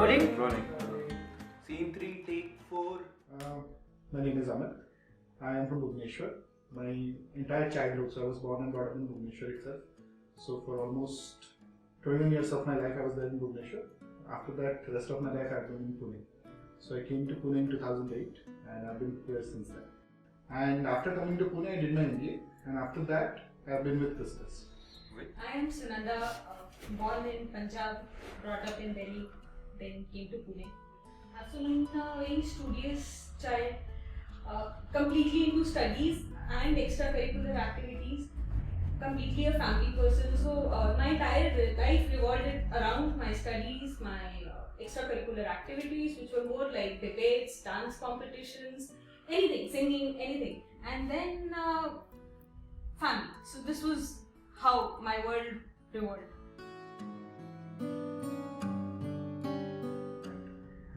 Rolling? Rolling. Scene 3, take 4. My name is Amit. I am from Bhubaneswar. My entire childhood, so I was born and brought up in Bhubaneswar itself. So for almost 21 years of my life, I was there in Bhubaneswar. After that, the rest of my life, I've been in Pune. So I came to Pune in 2008, and I've been here since then. And after coming to Pune, I did my MBA, and after that, I've been with Christus. I am Sunanda, born in Punjab, brought up in Delhi, then came to Pune. So I'm a very studious child, completely into studies and extracurricular activities, completely a family person. So my entire life revolved around my studies, my extracurricular activities, which were more like debates, dance competitions, anything, singing, anything. And then family. So this was how my world revolved.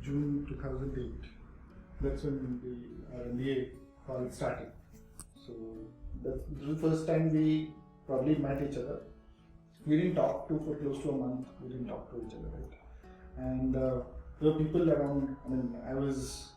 June 2008. That's when the MBA college started. So that's the first time we probably met each other. We didn't talk for close to a month. We didn't talk to each other, right? And there were people around. I mean, I was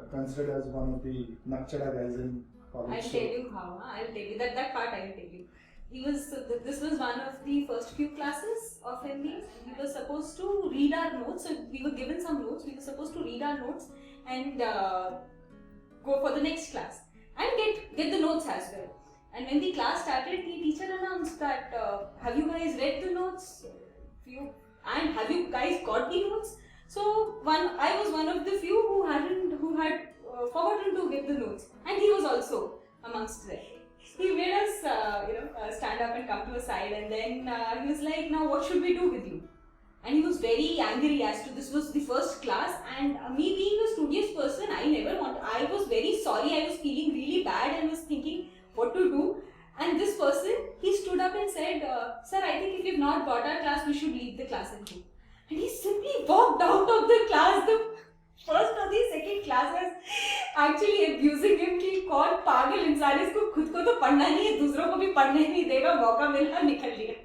considered as one of the Nakchada guys in college. I'll tell you how. I'll tell you that part. I will tell you. This was one of the first few classes of MBA. We were supposed to read our notes. So we were given some notes. We were supposed to read our notes and go for the next class and get the notes as well. And when the class started, the teacher announced that have you guys read the notes? And have you guys got the notes? So I was one of the few who had forgotten to get the notes, and he was also amongst them. He made us stand up and come to a side, and then he was like, now what should we do with you? And he was very angry as to this was the first class, and me being a studious person, I was very sorry, I was feeling really bad and was thinking what to do. And this person, he stood up and said, sir, I think if you've not got our class, we should leave the class and go. And he simply walked out of the class. The first or the second class was actually abusing him कि कौन पागल इंसान है, इसको खुद को तो पढ़ना नहीं है, दूसरों को भी पढ़ने नहीं देगा, मौका मिला निकल लिया.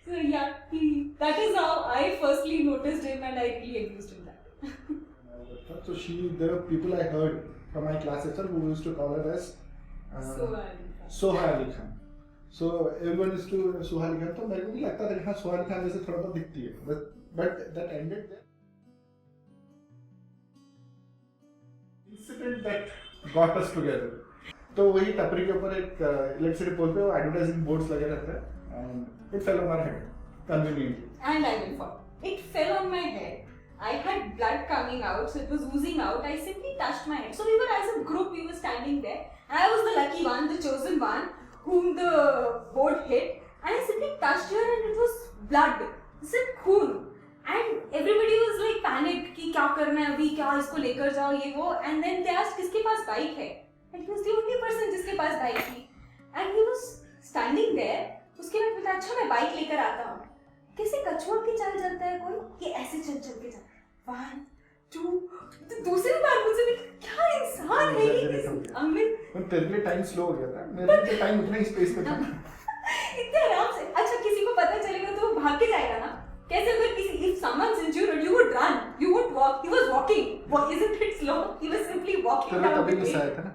So yeah, that is how I firstly noticed him, and I really abused him that. So there were people I heard from my class itself who used to call her as Soha Ali Khan. So everyone used to Soha Ali Khan. तो मेरे को भी लगता था कि हाँ Soha Ali Khan जैसे थोड़ा बहुत दिखती है. But that ended there. Incident that got us together. तो वही टपरी के ऊपर एक इलेक्ट्रिसिटी पोल पे वो एडवर्टाइजिंग बोर्ड्स लगे रहते हैं, and it fell on our head conveniently. And I will fall. It fell on my head. I had blood coming out, so it was oozing out. I simply touched my head. So we were as a group, we were standing there, and I was the lucky one, the chosen one, whom the board hit. And I simply touched her, and it was blood. I said, "Khoon." And everybody was like panicked कि क्या करना है अभी, क्या इसको लेकर जाओ ये वो. And then they asked किसके पास बाइक है, and he was the only person जिसके पास बाइक थी. And he was standing there. उसके बाद बोला अच्छा मैं बाइक लेकर आता हूँ. कैसे कछुआ के चल जाता है कोई, ये ऐसे चल के जाता है. 1, 2. दूसरी बार मुझसे भी क्या इंसान है ये अमित. तेरे लिए टाइम स्लो हो गया था, मेरे लिए टाइम उतना ही स्पेस में था. इतने आराम से. अच्छा किसी को पता चलेगा तो वो भाग के जाएगा ना. कैसे अगर किसी if someone's injured, you would run, you would walk. He was walking. Isn't it slow? He was simply walking down the तभी way. गुस्सा आया था ना.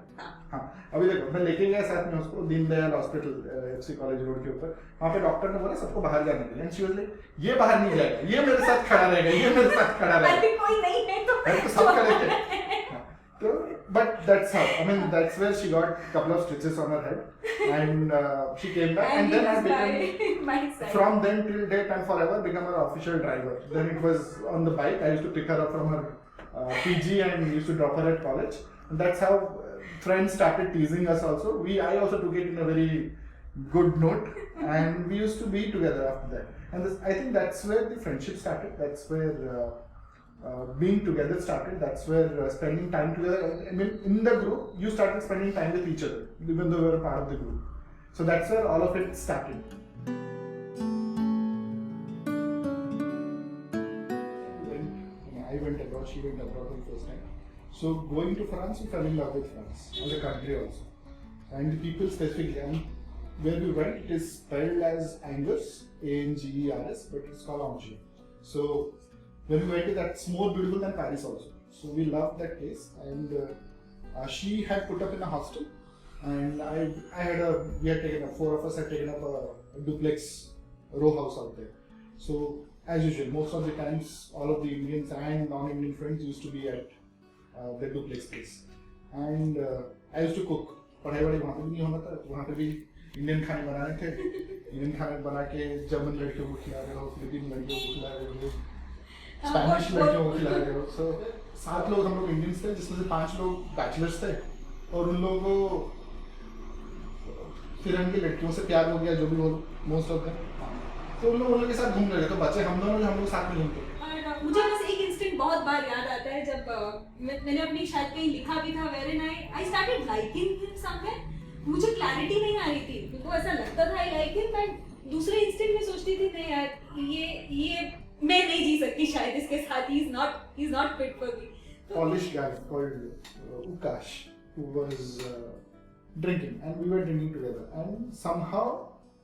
हाँ अभी देखो मैं लेके गया साथ में उसको Deendayal hospital FC college road के ऊपर. वहाँ पे डॉक्टर ने बोला सबको बाहर जाने के लिए, एंड शी वाज लाइक ये बाहर नहीं जाएगा, ये मेरे साथ खड़ा रहेगा, ये मेरे साथ खड़ा रहेगा. अभी कोई नहीं है तो सब खड़े थे. So, but that's how. I mean, that's where she got a couple of stitches on her head, and she came back, and then I became, from then till date and forever, become her official driver. Then it was on the bike. I used to pick her up from her PG and used to drop her at college. And that's how friends started teasing us. Also, I also took it in a very good note, and we used to be together after that. And I think that's where the friendship started. That's where. Being together started. That's where spending time together. I mean, in the group, you started spending time with each other, even though we were part of the group. So that's where all of it started. I went abroad, she went abroad for the first time. So going to France, we fell in love with France as a country also. And the people specifically, and where we went, it is spelled as Angers, Angers, but it's called Angers. So when we went, that's more beautiful than Paris also. So we loved that place, and she had put up in a hostel, and we had taken up, 4 of us had taken up a duplex row house out there. So as usual, most of the times, all of the Indians and non-Indian friends used to be at the duplex place, and I used to cook. पढ़ाई वढ़ाई वहाँ पे भी नहीं होना था, वहाँ पे भी इंडियन खाने बनाने थे, इंडियन खाने बना के जर्मन लड़कियों को खिला रहे हो, फिलिपीन लड़कियों को खिला रहे हो, स्पेनिश लड़कियों को खिला रहे हो. So 7 लोग हम लोग इंडियंस थे, जिसमें से 5 लोग बैचलर्स थे, और उन लोगों को फिर उनकी लड़कियों से प्यार हो गया, जो भी हो, मोस्ट ऑफ देम. तो उन लोगों के साथ घूम रहे थे, तो बच्चे हम लोग साथ में घूमते. मुझे बस एक इंस्टेंट बहुत बार याद आता है जब मैंने अपनी शायद कहीं लिखा भी था wherein I started liking him somewhere. मुझे क्लैरिटी नहीं आ रही थी, मुझको ऐसा लगता था I like him, but दूसरे इंस्टेंट में सोचती थी नहीं यार ये मैं नहीं जी सकती शायद इसके साथ. he's not fit for me. Polish guy called Ukash, who was drinking, and we were drinking together, and somehow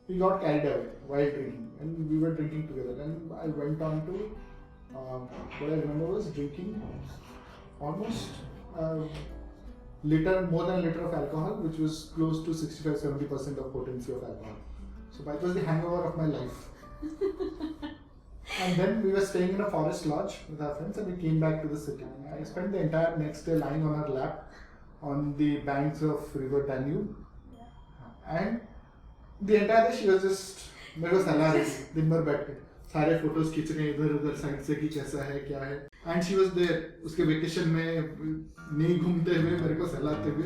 we got carried away while drinking, and we were drinking together, and I went on to what I remember was drinking almost more than a liter of alcohol, which was close to 65-70% of potency of alcohol. So that was the hangover of my life. And then we were staying in a forest lodge with our friends, and we came back to the city. I spent the entire next day lying on her lap on the banks of river Danube, and the entire day she was just मेरे को सलाह रही थी दिन भर बैठ के, सारे फोटोज खींच रहे इधर उधर साइड से कि कैसा है क्या है. एंड शी वाज देयर उसके वेकेशन में नहीं घूमते हुए मेरे को सलाह देते हुए.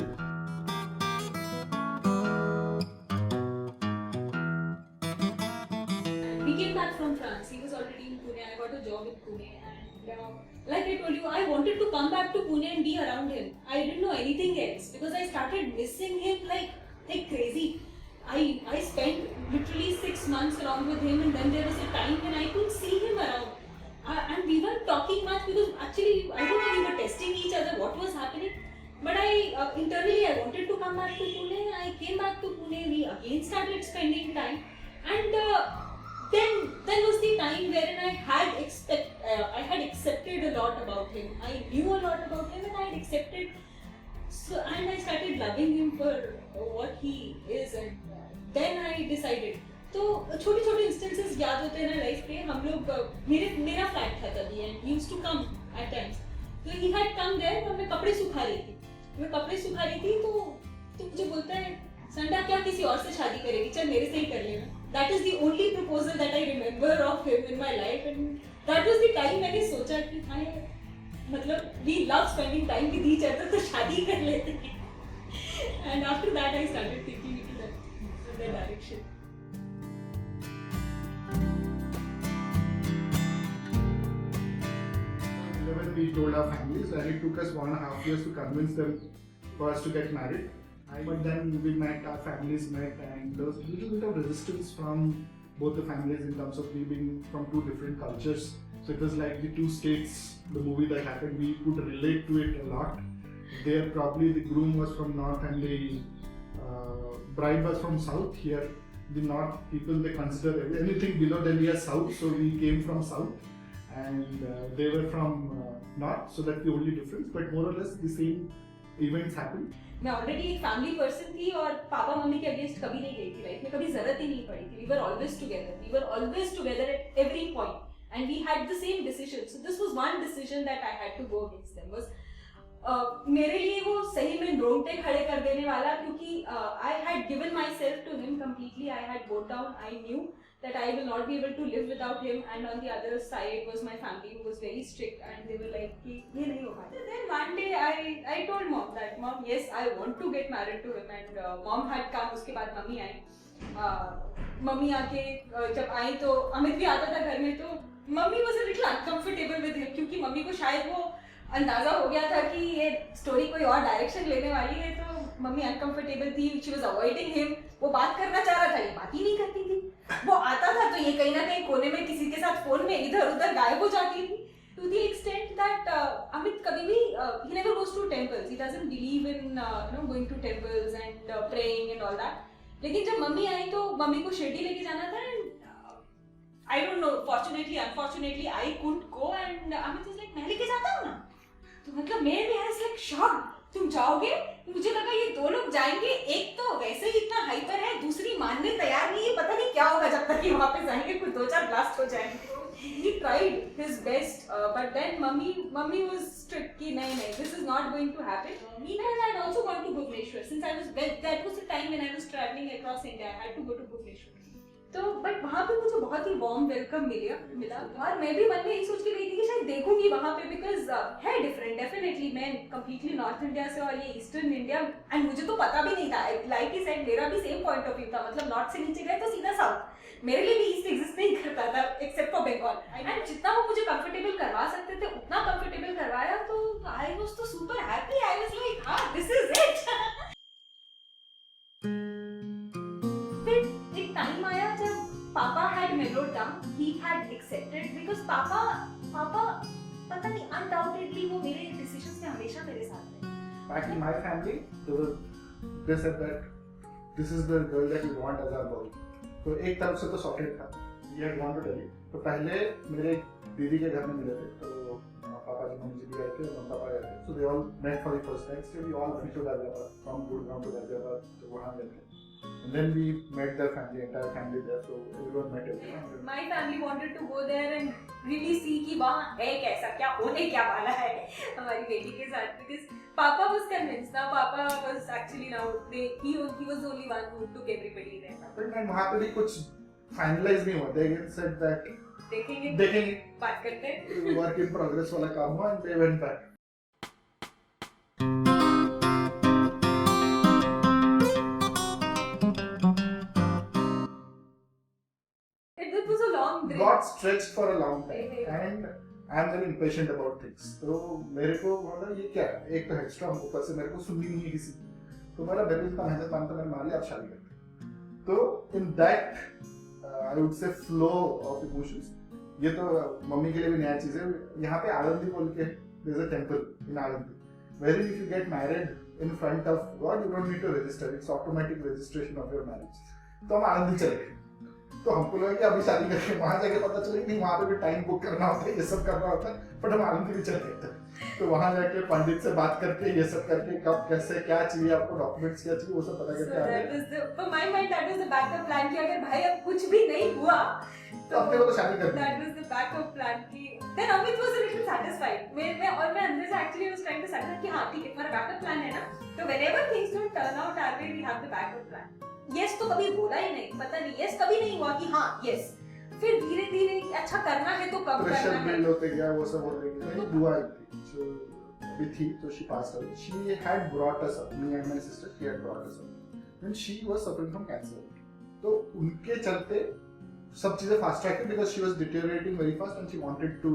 We came back from France. He was already in Pune. I got a job in Pune, and like I told you, I wanted to come back to Pune and be around him. I didn't know anything else because I started missing him like crazy. I spent literally 6 months along with him, and then there was a time when I could see him around. And we were talking much because actually I don't know, we were testing each other what was happening. But internally I wanted to come back to Pune. I came back to Pune. We again started spending time, and then was the time wherein I had accepted a lot about him. I knew a lot about him, and I had accepted. So and I started loving him for what he is, and then I decided. तो छोटे छोटे instances याद होते हैं ना life के. हम लोग मेरा फ्लैट था तभी, and he used to come at times. तो ही हैड कम देयर, और मैं कपड़े सुखा रही थी. तो मुझे बोलता है, संडा क्या किसी और से शादी करेगी, चल मेरे से ही कर लेना. That is the only proposal that I remember of him in my life, and that was the time मैंने सोचा कि हाँ मतलब we love spending time with each other, तो शादी कर लेते हैं. And after that I started thinking in that direction. When we told our families, and it took us 1.5 years to convince them for us to get married. But then we met, our families met, and there was a little bit of resistance from both the families in terms of we being from 2 different cultures. So it was like the 2 states, the movie that happened, we could relate to it a lot. There probably the groom was from north and the bride was from south. Here the north people, they consider anything below Delhi as south, so we came from south, and they were from north, so that's the only difference, but more or less the same events happened. मैं already एक family person थी, और papa mummy के against कभी नहीं गई थी life में, कभी जरूरत ही नहीं पड़ी थी. We were always together at every point, and we had the same decision. So this was one decision that I had to go against them. Was मेरे लिए वो सही में रोंगटे खड़े कर देने वाला, क्योंकि I had given myself to him completely. I had bowed down. I knew that I will not be able to live without him, and on the other side was my family, who was very strict, and they were like कि ये नहीं होगा. Then one day I told mom that, mom, yes, I want to get married to him, and mom had come. उसके बाद mummy आई. Mummy आके जब आई तो अमित भी आता था घर में, तो mummy was a little uncomfortable with him, क्योंकि मम्मी को शायद वो अंदाजा हो गया था कि ये स्टोरी कोई और डायरेक्शन लेने वाली है. तो मम्मी अनकंफर्टेबल थी. She was avoiding him. वो बात करना चाह रहा था, ये बात ही नहीं करती थी. वो आता था तो ये कहीं ना कहीं कोने में किसी के साथ फोन में इधर उधर गायब हो जाती थी. To the extent that Amit कभी भी he never goes to temples. He doesn't believe in going to temples and praying and all that. लेकिन जब मम्मी आई तो मम्मी को शिरडी लेके जाना था, and I don't know, fortunately, unfortunately, I couldn't go and Amit was like, मैं लेके जाता हूँ ना. तो मतलब मैं भी ऐसे like shocked. तुम जाओगे? मुझे लगा ये दो लोग जाएंगे, एक तो वैसे ही इतना हाइपर है, दूसरी मानने तैयार नहीं है, पता नहीं क्या होगा जब तक कि वहाँ पे जाएंगे, कुछ 2-4 ब्लास्ट हो जाएंगे. He tried his best, but then mummy was strict कि नहीं, this is not going to happen. Meanwhile, I had also gone to Bhubaneswar since I was that was the time when I was traveling across India. I had to go to Bhubaneswar. तो but वहाँ पे मुझे बहुत ही warm welcome मिला और मैं भी मन में यही सोच के गई थी कि शायद देखूंगी वहाँ पे बिकॉज है डिफरेंट डेफिनेटली. मैं कंप्लीटली नॉर्थ इंडिया से और ये ईस्टर्न इंडिया एंड मुझे तो पता भी नहीं था. लाइक ही सेड मेरा भी सेम पॉइंट ऑफ व्यू था. मतलब नॉर्थ से नीचे गए तो सीधा साउथ. मेरे लिए भी ईस्ट एग्जिस्ट नहीं करता था एक्सेप्ट फॉर बंगाल. एंड जितना वो मुझे कंफर्टेबल करवा सकते थे उतना कंफर्टेबल करवाया. तो आई वाज तो super happy. I was like हाँ दिस इज इट. एक टाइम आया जब पापा had mellowed down. He had accepted because पापा पता नहीं undoubtedly वो मेरे decisions में हमेशा मेरे साथ थे. Back in my family, they said that this is the girl that we want as our boy. तो एक तरफ से तो sorted था. We had gone to Delhi. तो पहले मेरे दीदी के घर में मिले थे. तो पापा जी मम्मी जी भी आए थे और पापा आए थे. So they all met for the first time. So we all went to Ghaziabad from Gurgaon to Ghaziabad. तो वहाँ मिले थे. And then we met their family, entire family there, so everyone met everyone. My family wanted to go there and really see कि वहाँ है कैसा, क्या होने क्या वाला है हमारी बेटी के साथ. Because Papa was convinced. Now Papa was actually he was the only one who took everybody there. And वहाँ पे भी कुछ finalize नहीं हुआ. They said that देखेंगे बात करते हैं. Work in progress वाला काम हुआ and they went back. Got stretched for a long time and I am very impatient about things. तो मेरे को बोला ये क्या है? एक तो एक्स्ट्रा ऊपर से मेरे को सुननी नहीं है किसी. तो मेरा बेबी इतना मेहनत मानता मैंने मान लिया आप शादी करते. तो in that I would say flow of emotions. ये तो मम्मी के लिए भी नया चीज है. यहाँ पे आनंदी बोल के there is a temple in Anandi wherein if you get married in front of God you don't need to register. It's automatic registration of your marriage. तो हम आनंदी चले गए. तो हमको लगा कि अभी शादी करके वहाँ जाके पता चले नहीं वहाँ पे भी टाइम बुक करना होता है ये सब करना होता है. बट हम आनंद भी चले गए थे. तो वहाँ जाके पंडित से बात करके ये सब करके कब कैसे क्या चाहिए आपको डॉक्यूमेंट्स क्या चाहिए वो सब पता करके आ गए. For my mind that was the backup plan कि अगर भाई अब कुछ भी नहीं हुआ तो अपने को तो शादी करनी. That was the backup plan कि then Amit was a little satisfied. मैं अंदर से actually was trying to satisfy कि हाँ ठीक है तुम्हारा backup plan है ना. तो whenever things don't turn out our way we have the backup plan. Yes तो कभी बोला ही नहीं. पता नहीं yes कभी नहीं हुआ कि हाँ yes. फिर धीरे धीरे अच्छा करना है तो कब प्रेशर करना है. बिल्ड होते गया वो सब होते गया. मेरी बुआ थी जो अभी थी तो she passed away. She had brought us up. Me and my sister she had brought us up. When she was suffering from cancer. तो उनके चलते सब चीजें फास्ट ट्रैक थी because she was deteriorating very fast and she wanted to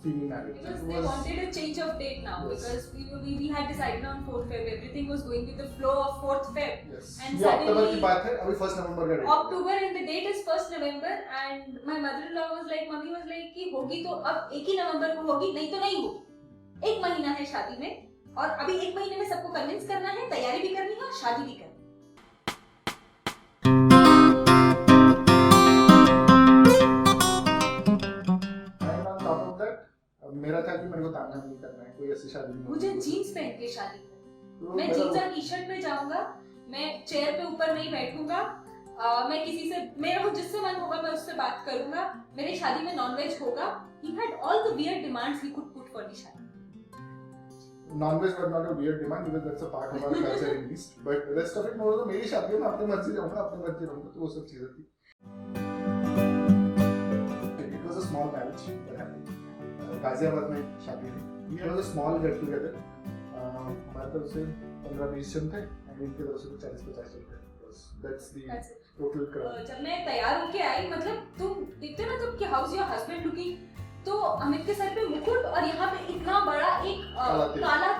see me married. Because they wanted a change of date now. Yes. Because we had decided on 4th Feb. Everything was going with the flow of 4th Feb. Yes. And ये अक्टूबर suddenly- की बात है अभी 1 नवंबर का date. October and the date is 1st November and my mother-in-law was like, mummy was like कि होगी तो अब 1 ही नवंबर को होगी नहीं तो नहीं होगी. 1 महीना है शादी में और अभी 1 महीने में सबको कन्विंस करना है, तैयारी भी करनी है और शादी भी करनी है. And on top of that मेरा था कि मेरे को ताना नहीं करना है कोई ऐसी शादी नहीं. मुझे जीन्स पहन के शादी करनी तो है. मैं मेरा- जीन्स और टी-शर्ट में जाऊंगा. मैं चेयर पे ऊपर नहीं बैठूंगा. मैं किसी से मेरा जिससे मन होगा मैं उससे बात करूंगा. मेरी शादी में नॉनवेज होगा. He had all the weird demands he could put for the शादी. Non-veg was not a weird demand because that's a part of our culture in East. But the rest of it more तो मेरी शादी में अपनी मर्जी रहूँगा अपनी मर्जी रहूँगा तो वो सब चीजें थी. It was a small marriage that happened. Ghaziabad में शादी थी. It was a small get together. हमारे तरफ से 15-20 जन थे and इनकी तरफ से 40-50 जन थे. That's the That's it. total crowd. जब मैं तैयार होके आई मतलब तुम देखते ना तुम कि हाउस योर हस्बैंड लुकिंग. तो अमित के सर पे मुकुट और यहाँ पे इतना बड़ा एक काला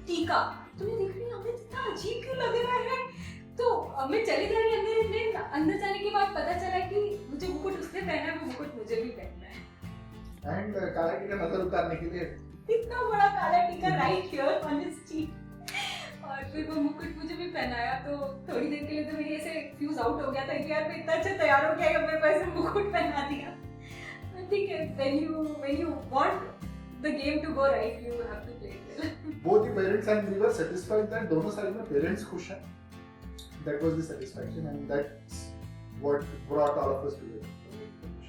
टीका. तुम्हें देख रही है अमित इतना अजीब क्यों लग रहा है. तो अमित चली जा रही है अंदर. इसलिए अंदर जाने के बाद पता चला कि मुझे मुकुट उसने पहना है वो मुकुट मुझे भी पहनना है. And काला टीका नजर उतारने के लिए इतना बड़ा काला टीका right here on his cheek. और फिर वो मुकुट मुझे भी पहनाया. तो थोड़ी देर के लिए तो मेरी ऐसे फ्यूज आउट हो गया था कि यार मैं इतना अच्छा तैयार हो गया कि मेरे को ऐसे मुकुट पहना दिया. think when you want the game to go right, you have to play it well. Both the parents and we were satisfied that दोनों साइड में parents खुश हैं. That was the satisfaction and that's what brought all of us together.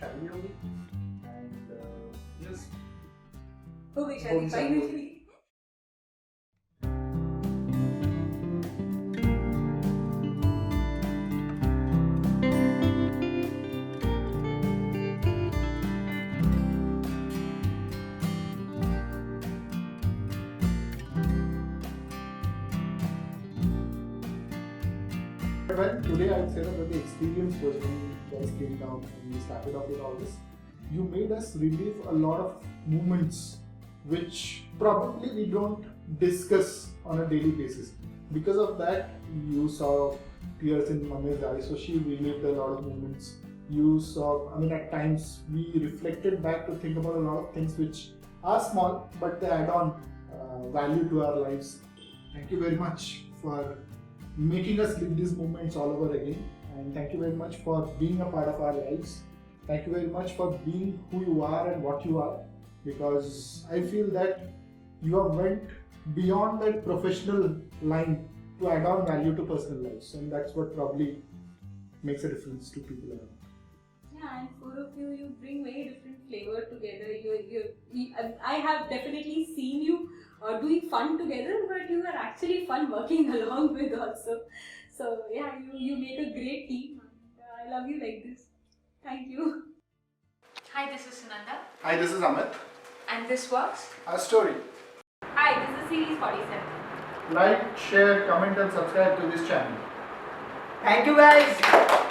शादी हो गई and yes. हो गई शादी finally. Well, today I would say that when the experience was when you guys came down and we started off with all this, you made us relive a lot of moments which probably we don't discuss on a daily basis. Because of that, you saw tears in Mami's eyes, so she relived a lot of moments. You saw, I mean, at times we reflected back to think about a lot of things which are small, but they add on value to our lives. Thank you very much for making us live these moments all over again, and thank you very much for being a part of our lives. Thank you very much for being who you are and what you are, because I feel that you have went beyond that professional line to add on value to personal lives, and that's what probably makes a difference to people around. Yeah, and four of you bring very different flavor together. I have definitely seen you doing fun together, but you are actually fun working along with also. So yeah, you make a great team. I love you like this. Thank you. Hi, this is Sunanda. Hi, this is Amit. And this was Our story. Hi, this is Series 47. Like, share, comment, and subscribe to this channel. Thank you guys.